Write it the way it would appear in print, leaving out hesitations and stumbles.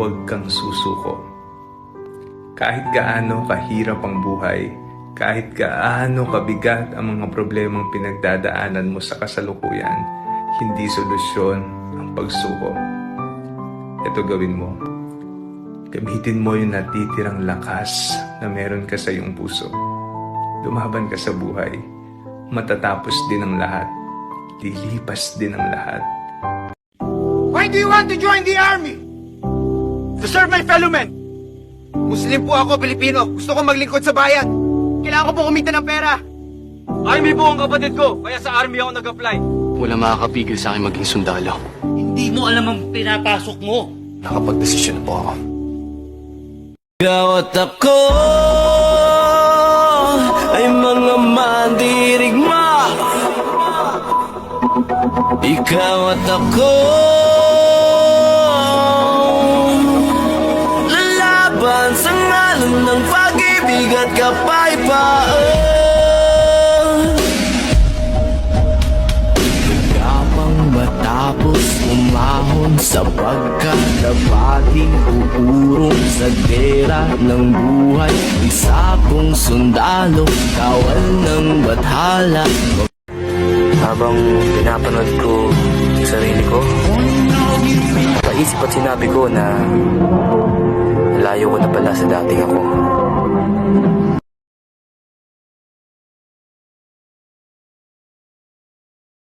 huwag kang susuko. Kahit gaano kahirap ang buhay, kahit gaano kabigat ang mga problemang pinagdadaanan mo sa kasalukuyan, hindi solusyon ang pagsuko. Ito gawin mo. Gamitin mo yung natitirang lakas na meron ka sa iyong puso. Lumaban ka sa buhay. Matatapos din ang lahat. Lilipas din ang lahat. Why do you want to join the army? To serve my fellow men. Muslim po ako, Pilipino. Gusto ko maglingkod sa bayan. Kailangan ko po kumita ng pera. Army po ang kapatid ko, kaya sa army ako nag-apply. Wala makakapigil sa akin maging sundalo. Hindi mo alam ang pinapasok mo. Nakapag-desisyon po ako. Ikaw at ako ay mga mandirigma. Ikaw at ako lalaban sa ngalan ng pag-ibig at kapayapaan. Matapos umahon sa pagkatabating uurong sa gera ng buhay, isa kong sundalo, kawal ng bathala. Habang pinapanood ko yung sarili ko, napaisip at sinabi ko na layo ko na pala sa dating ako.